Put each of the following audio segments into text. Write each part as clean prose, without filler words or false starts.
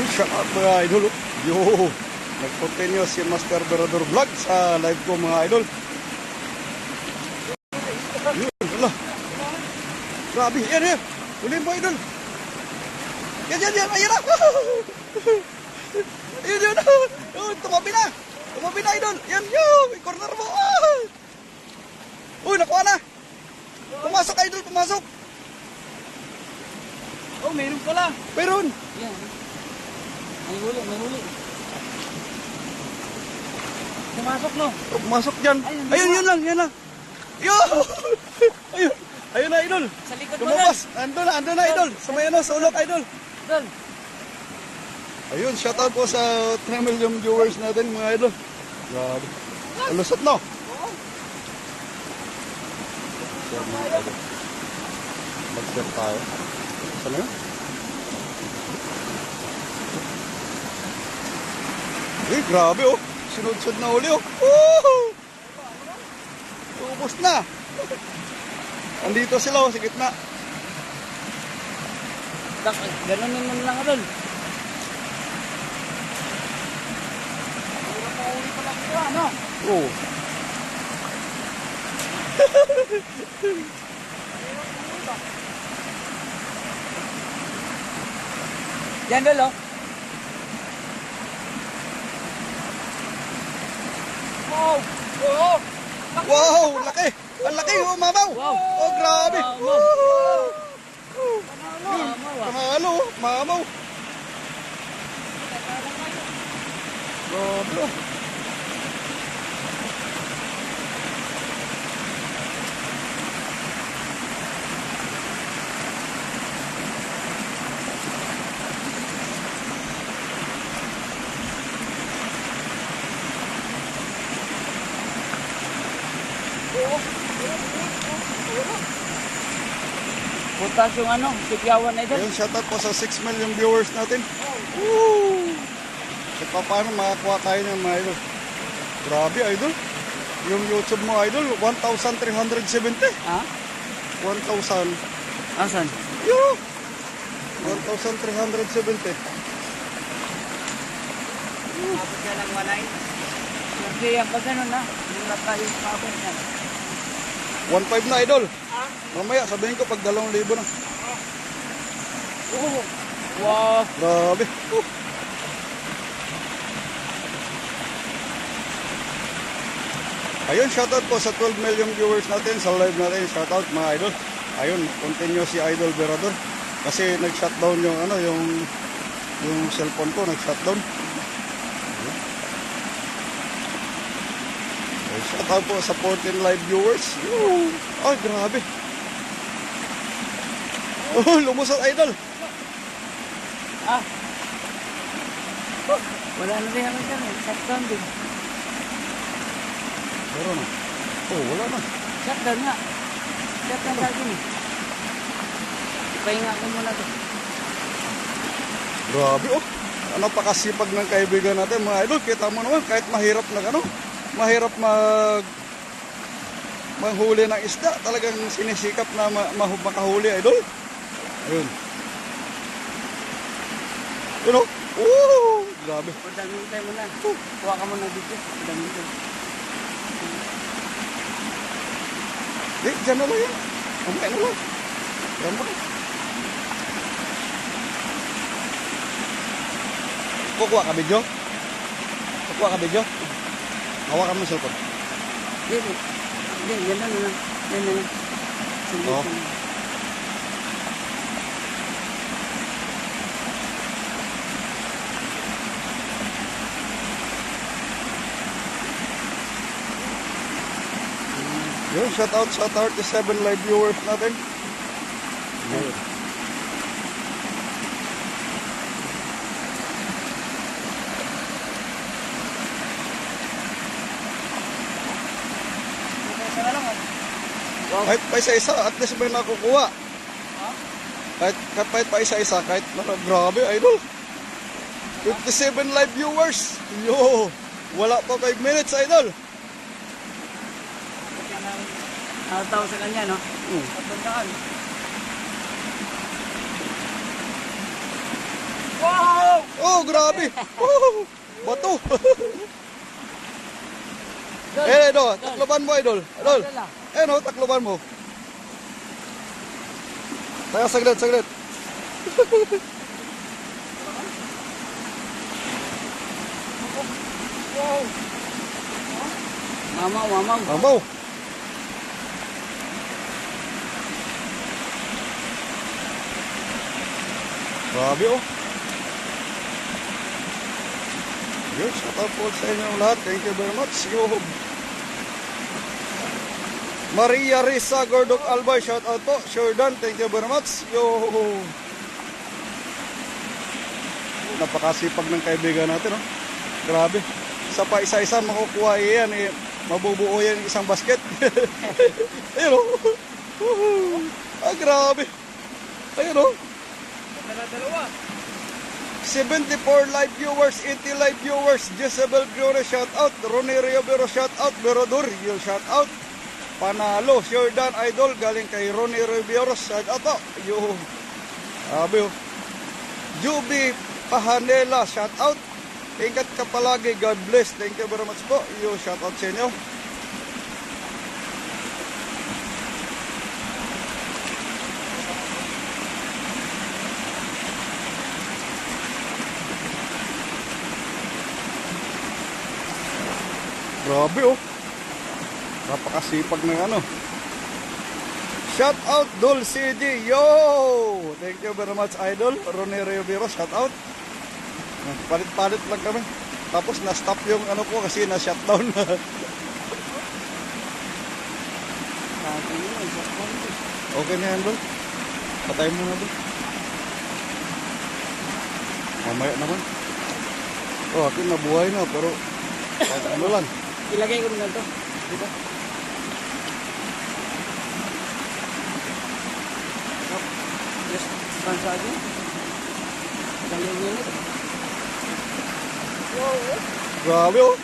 Shout out mga idol. Yo, nag-continue si Master Berador Vlog sa live ko mga idol. Yun, wala. Grabe, yan yan. Ulin mo idol. Yan, ayan na. Ayun yun. Oh, tumabi na. Tumabi na idol. Yan, yun. May corner mo. Uy, nakuha na. Pumasok idol, pumasok. Oh, meron pala. Meron. Yan. May huli. Pumasok no? Oh, pumasok dyan. Ayun, yun lang. Yo! Ayun na idol. Sa likod mo Lumabas. Ando na idol. Sa may ano, sa ulok idol. Dol. Ayun, shoutout po sa 3 million viewers natin mga idol. Grabe. Alusot no? Share mga idol. Mag-share tayo. Saan na yun? Eh, grabe oh. Sunod-sunod na uli oh. Woo! Ubus na. Andito sila oh, sa gitna. Ganun naman lang Dol. Puro pa uli pa lang ito ano? Oo. Yan Dol oh. Wow, laki! Ang laki, oh, mamaw! Wow. Oh, grabe! Mamaw. Woo! Panalo, mamaw! Grabe, oh. Putas yung ano, sikyawan na Dol. Ayun, shoutout po sa 6 million viewers natin. Woo! So, paano makakuha tayo ng mga idol? Grabe, idol. Yung YouTube mo, idol, 1,370. Ha? 1,000. Asan? Yo! 1,370. Abot ka ng 1.9. Kasi yan pa ganun na. Hindi na tayo pakabot niya. 1,500 na, idol. Mamaya, sabihin ko pag 2,000 na. Oh. Wow. Grabe. Ayun, shoutout po sa 12 million viewers natin sa live natin. Shoutout mga idol. Ayun, continue si Idol Berador. Kasi nag-shutdown yung ano, yung cellphone ko, nag-shutdown. Shoutout po sa 14 live viewers. Ay, grabe. Oh, lumusot idol. Wala na rin naman dyan. Shutdown din. Meron na. Oh, wala na. Shutdown nga. Shutdown lagi ni. Ipahinga ko muna to. Grabe oh. Ano pakasipag ng kaibigan natin mga idol. Kita mo naman kahit mahirap na ano. Mahirap manghuli ng isda. Talagang sinisikap na makahuli idol. Ayun. Yun oh. Oh, grabe. Padangin tayo muna. Kuha ka muna dito. Padangin tayo. Eh, dyan na lang yan. Mamaya na lang. Yan mo. Kukuha ka video? Kukuha ka video? Hawakan mo yung cellphone. Hindi. Yan na lang. Yan na lang. Sige. Oh. Yun, shoutout sa 37 live viewers natin. Yun. Wow. Kahit pa isa-isa, at least may nakukuha. Kahit pa isa-isa, kahit grabe, idol. 57 live viewers. Yo, wala pa 5 minutes, idol. Tao sa kanya, no? Pagpuntaan. Wow! Oh, grabe. Woo! Bato. Eh, no, takloban mo, idol. Idol. Eh, no, takloban mo. Teka, saglit, saglit. Wow. Mamaw, mamaw. Mamaw. Grabe, oh. Yun, shout out po sa inyo lahat. Thank you very much. Yo. Maria Risa Gordok Albay, shout out po. Jordan, thank you very much. Yo. Napakasipag ng kaibigan natin, oh. Grabe. Isa pa isa-isa makukuha yan, eh. Mabubuo yan isang basket. Ayun, oh. Ah, grabe. Ayun, oh. Dalawa. 74 live viewers, 80 live viewers. Jezebel Glory, shout out. Ronnie Riobero, shout out. Berodor, you shout out. Panalo, Jordan Idol, galing kay Ronnie Riobero, shout out po. Yo. Sabi, oh. Juby Pahanela, shout out. Ingat ka palagi, God bless. Thank you very much po. Yo, shout out sa inyo. Grabe, oh. Napakasipag ng ano. Shout out Dol CD. Yo! Thank you very much, Idol. Ronnie Riobero, shout out. Palit-palit lang kami. Tapos na-stop yung ano ko kasi na-shutdown. Okay na yan, Dol. Patayin mo na, Dol. Mamaya naman. Oh, akin nabuhay na, pero ano lang. Ilagay ko na to. Dito. Just transagin. Ilang minute. Grabe, oh.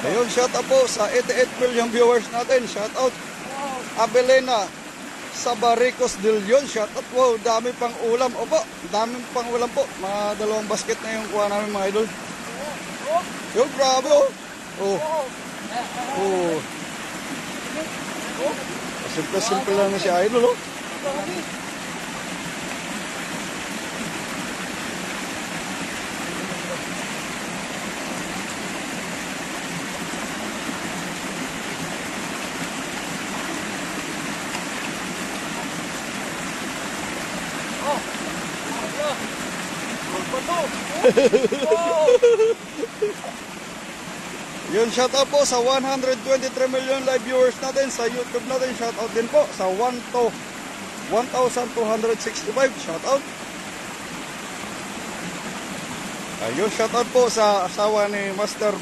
Ayun, shout out po sa 88 million viewers natin. Shout out. Abelena Sabaricos de Leon. Shout out. Wow, dami pang ulam. Opo, dami pang ulam po. Mga 2 basket na yung kuha namin, mga idol. Yo, grabe, oh. Oh. Oh. Simple-simple lang na si Idol, oh. Yun, shout out po sa 123 million live viewers natin sa YouTube natin. Shout out din po sa 1,265. Shout out. Ayun, shout out po sa asawa ni Master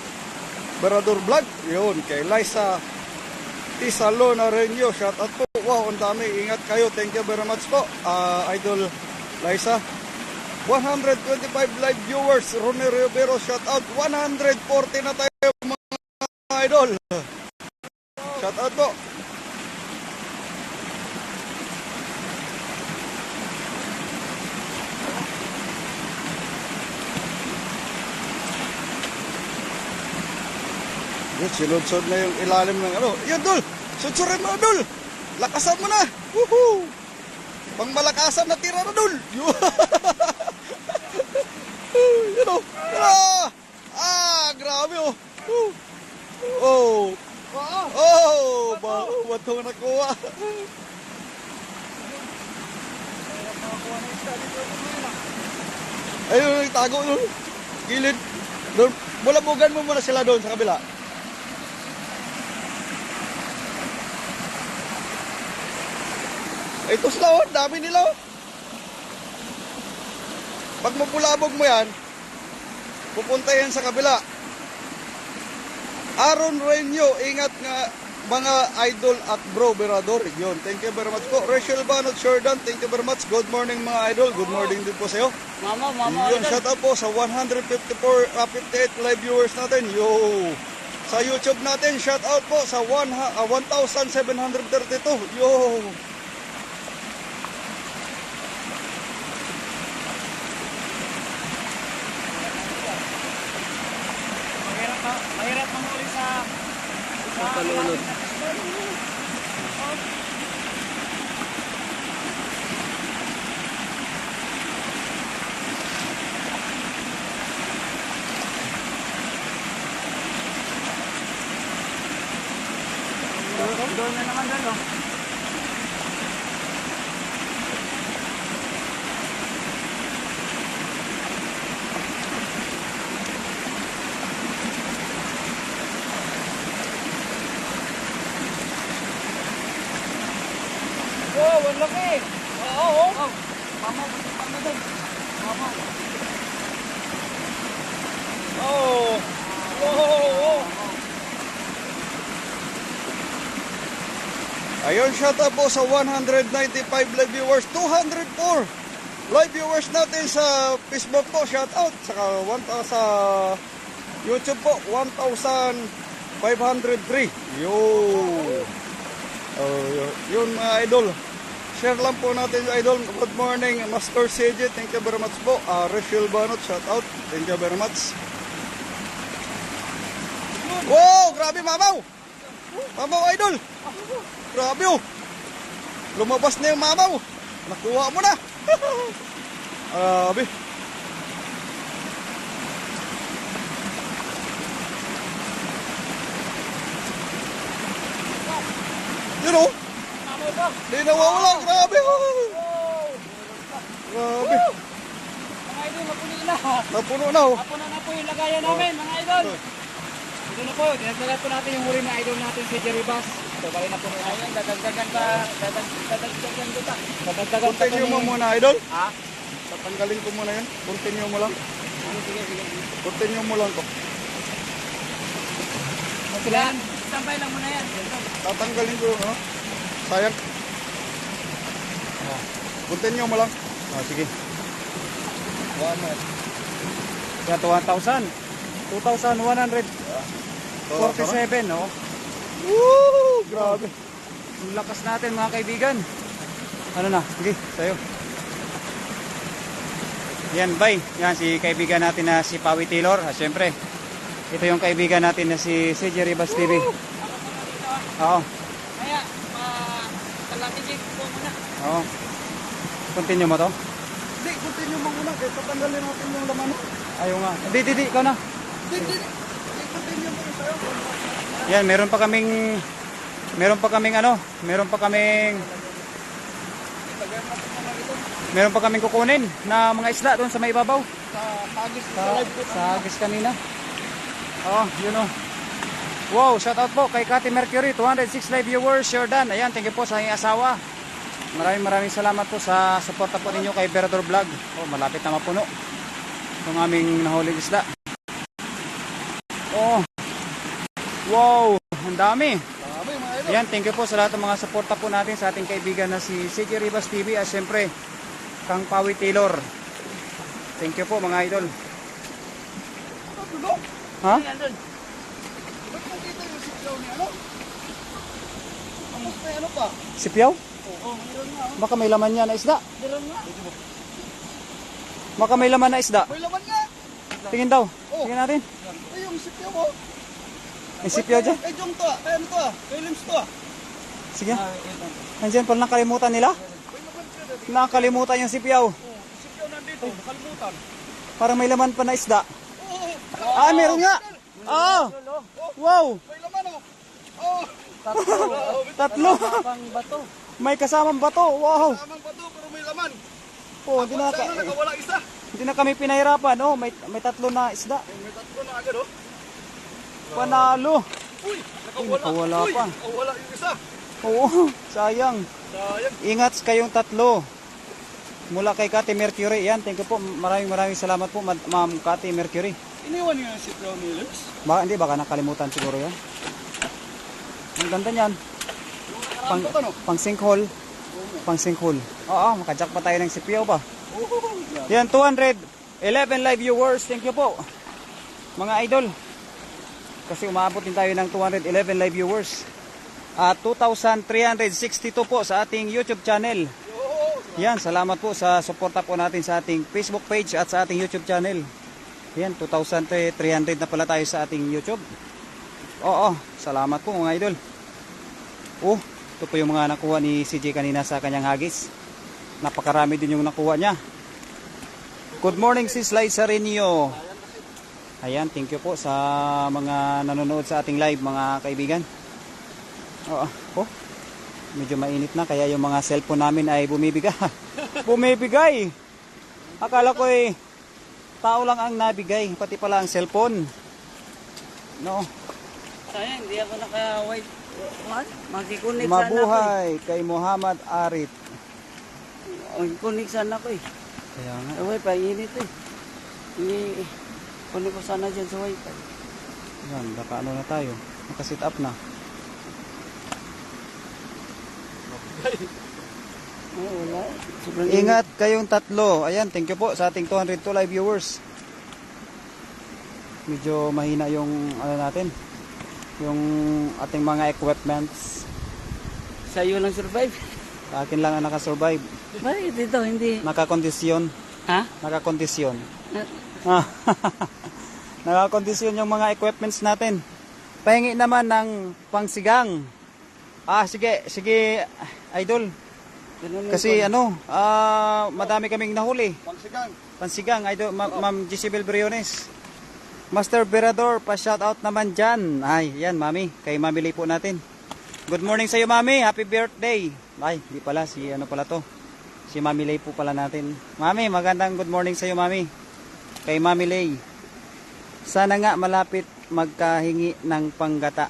Berador Vlog. Yun, kay Liza Tisalona Renyo. Shout out po. Wow, ang dami. Ingat kayo. Thank you very much po, Idol Liza. 125 live viewers. Ronnie Riobero, shout out. 140 na tayo, mga idol. Shout out po. Sinudsod na yung ilalim ng ano. Yan, Dol. Sudsurin mo, Dol. Lakasan mo na. Woohoo. Pang malakasan na tira na, Dol. You know. Grabe, oh. Oh. Oh, bato nakuha. Ayun, nagtago doon. Gilid. Doon. Bulabugan mo muna sila doon sa kabila. Ito sila, oh. Dami nila, oh. Pag mapulabog mo yan, pupunta yan sa kabila. Aaron Renyo, ingat nga mga idol at bro, Berador. Yun, thank you very much po. Rachel Banot Jordan, thank you very much. Good morning mga idol. Good morning din po sa iyo. Mama, Yun, shout out po sa 58 live viewers natin. Yo! Sa YouTube natin, shout out po sa 1,732. Yo! Palunod. Doon na naman doon, oh. Oh, ang laki. Oo, oo. Mama, mama doon. Mama. Oh. Oh. Ayun, shout out po sa 195 live viewers, 204 live viewers natin sa Facebook po, shout out. Saka sa YouTube po, 1,503. Yun mga idol. Share lang po natin yung idol. Good morning, Master CJ. Thank you very much po. Rachel Banot, shout out. Thank you very much. Wow, grabe mamaw. Mamaw idol. Grabe oh. Lumabas na yung mamaw. Nakuha mo na. Grabe. Yun oh. Di nawawala. Grabe oh. Grabe. Mga idol, napuno na. Napuno na oh. Napuno na po yung lagayan namin, mga idol. Ito na po, dinagdagan po natin yung huli na idol natin si Jerry Bass. Ito bali na po na yan, dadagdagan pa, dadagdagan ko pa. Dadagdagan pa Continue mo muna idol. Ha? Tatanggalin ko muna yan. Continue mo lang. Sige. Continue mo lang to. Yan, tambay lang muna yan. Tatanggalin ko no? Sayang. Continue mo lang. Sige. Kaya 2,147, no? Woo! Grabe. Ang lakas natin, mga kaibigan. Ano na? Sige, sa'yo. Yan, bye. Yan, si kaibigan natin na si Pawi Taylor. Siyempre, ito yung kaibigan natin na si Jerry Bass TV. Oo. Kaya, kalatinig po muna. Oo. Continue mo to? Hindi, continue mo muna. Kaya tatanggalin natin yung laman. Ayaw nga. Di, ikaw na. Hindi. Continue mo rin sa'yo. Yan, meron pa kaming kukunin na mga isla doon sa may ibabaw. Sa Agis kanina. Oh, yun oh. Wow, shout out po kay Kati Mercury, 206 live viewers, Jordan. Ayan, thank you po sa inyong asawa. Maraming salamat po sa suporta po ninyo kay Berador Vlog. Oh, malapit na mapuno itong aming nahuling isda. Oh. Wow, ang dami. Yan, thank you po sa lahat ng mga suporta po natin sa ating kaibigan na si Jerry Bass TV at syempre Kang Pawi Taylor. Thank you po mga idol. Ha? Ba't nakita yung sipyaw ni ano? May ano pa? Sipyaw? Oo, meron nga. Baka may laman niya na isda. Meron nga. Baka may laman na isda. May laman nga. Tingin daw. Tingin natin. Ay, yung sipyaw mo. May sipyaw dyan. Ay, yung to ah. Ay, ano to ah. Kay Lims to ah. Sige. Nandiyan pala nakalimutan nila. Nakalimutan yung sipyaw. Sipyaw nandito. Nakalimutan. Parang may laman pa na isda. Oo. Ah, meron nga. Ah. Wow. May laman oh. Oh. Tatlo. May kasamang bato. Wow. Tamang bato pero may laman. Oh, Sana nakawala isa. hindi na kami pinahirapan. Oh, may tatlo na isda. May tatlo na agad oh. Panalo. Uy, nakawala pa. Nakawala yung isa. Oo, sayang. Sayang. Ingat kayong tatlo. Mula kay Kati Mercury. Yan, thank you po. Maraming salamat po, Ma'am Kati Mercury. Iniwan niyo yung sipyaw ni Lims? Baka nakalimutan siguro yan. Ang ganda niyan. Pang sinkhole. Pang sinkhole. Oo, makajak pa tayo ng sipyaw pa. Yan, 211 live viewers. Thank you po, mga idol. Kasi umaabot din tayo ng 211 live viewers. At 2,362 po sa ating YouTube channel. Yan, salamat po sa suporta po natin sa ating Facebook page at sa ating YouTube channel. Yan, 2,300 na pala tayo sa ating YouTube. Oo, salamat po mga idol. Oh, ito po yung mga nakuha ni CJ kanina sa kanyang hagis. Napakarami din yung nakuha niya. Good morning sis Liza Renio. Ayan, thank you po sa mga nanonood sa ating live mga kaibigan. Oo, oh, medyo mainit na kaya yung mga cellphone namin ay bumibigay. Bumibigay. Akala ko tao lang ang nabigay, pati pala ang cellphone. No. Sayang, hindi ako naka-white. What? Makikunik sana ako Mabuhay kay Muhammad Arit. Kunik sana ako eh. Kaya nga. Sa wifi, init eh. Kunik ko sana dyan sa wifi. Yan, baka ano na tayo. Nakasit up na. Oh, wala. Sobrang Ingat kayong tatlo. Ayan, thank you po sa ating 202 live viewers. Medyo mahina yung ano natin. Yung ating mga equipments. Sa iyo lang survive. Sa akin lang ang nakasurvive. Bakit ito hindi? Nakakondisyon. Ha? Nakakondisyon. Na- Ah, nakakondisyon yung mga equipments natin. Pahingi naman ng pangsigang. Sige, sige, idol. Ganun yung Kasi madami kaming nahuli. Pangsigang. Pansigang, idol, Ma'am Jezebel Briones. Master Berador, pa-shoutout naman dyan. Ay, yan, Mami. Kay Mami Lay po natin. Good morning sa iyo, Mami. Happy birthday. Ay, di pala. Si ano pala to? Si Mami Lay po pala natin. Mami, magandang good morning sa iyo, Mami. Kay Mami Lay. Sana nga malapit magkahingi ng panggata.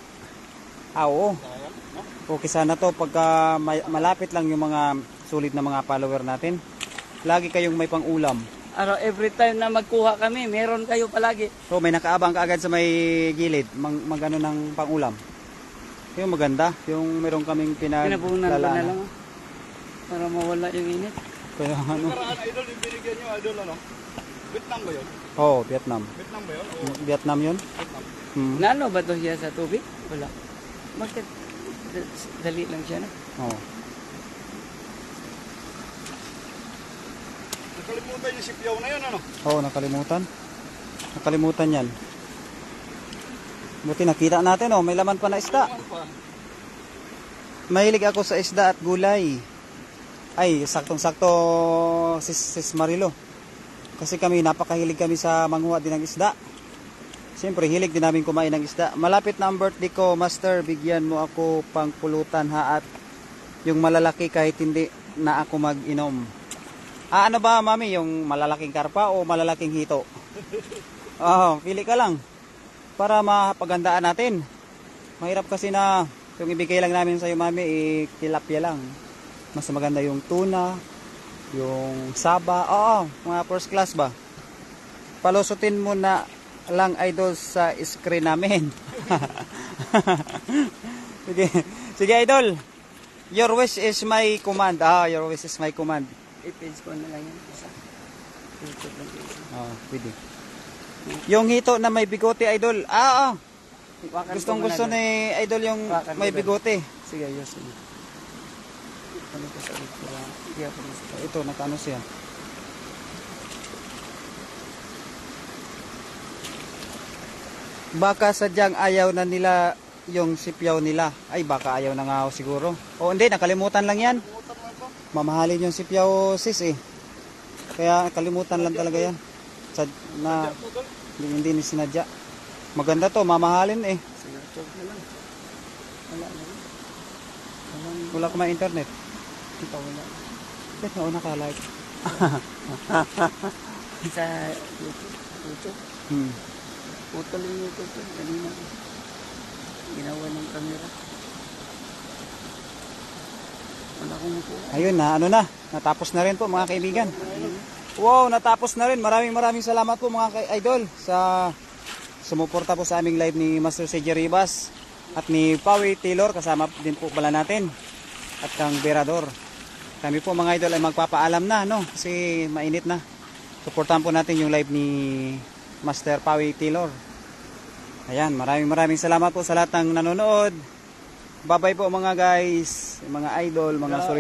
Oo. Okay sana to pagka malapit lang yung mga sulit na mga follower natin. Lagi kayong may pang-ulam. every time na magkuha kami, meron kayo palagi. So may nakaabang ka agad sa may gilid, magano ng pang-ulam. Yung maganda, yung meron kaming Pinabunan ko na pinaglalaan. lang. Para mawala yung init. Kaya ano? Karaan idol, yung binigyan nyo idol ano? Vietnam ba yun? Oh, Vietnam. Vietnam ba yun? O Vietnam 'yun. Vietnam? Nano ba to siya sa tubig? Wala. Bakit? Dali lang siya na. Oh. Nakalimutan yung sipyaw na yun ano? Oh, nakalimutan. Nakalimutan 'yan. Buti nakita natin may laman pa na isda. Ano pa? Mahilig ako sa isda at gulay. Ay, saktong-sakto sis Marilo. Kasi kami, napakahilig kami sa manguha din ng isda. Siyempre, hilig din namin kumain ng isda. Malapit na ang birthday ko, Master, bigyan mo ako pang pulutan ha at yung malalaki kahit hindi na ako mag-inom. Ano ba, Mami? Yung malalaking karpa o malalaking hito? Pili ka lang. Para mapagandaan natin. Mahirap kasi na yung ibigay lang namin sa iyo, Mami, tilapia lang. Mas maganda yung tuna, yung saba. Mga first class ba? Palusutin mo na lang idol sa screen namin. Sige. Sige idol. Your wish is my command. Your wish is my command. I-page ko na lang yan. Isa. YouTube lang isa. Pwede. Yung hito na may bigote idol. Wakan Gustong ko muna gusto doon. ni idol yung Wakan may ko doon. bigote. Sige, ayos. Ano ko sa ito? Hindi ako gusto. Ito, nakano siya. Baka sadyang ayaw na nila yung sipyaw nila. Ay, baka ayaw na nga siguro. O hindi, nakalimutan lang yan. Mamahalin yung sipyaw sis Kaya nakalimutan lang talaga yan. Hindi ni sinadya. Maganda to, mamahalin Sige, chok na lang. Wala na rin. Wala ka may internet. Ito wala. Bet na naka-like. Sa YouTube. YouTube. Putol yung YouTube ko. Kanina ko. Ginawa ng camera. Wala akong makuha. Ayun na, natapos na rin po mga kaibigan. Wow, natapos na rin. Maraming salamat po mga idol sa sumuporta po sa aming live ni Master CJ Ribas at ni Pawi Taylor, kasama din po pala natin, at kang Berador. Kami po mga idol ay magpapaalam na kasi mainit na. Suportahan po natin yung live ni Master Pawi Taylor. Ayan, maraming salamat po sa lahat ng nanonood. Bye bye po mga guys, mga idol, mga solid.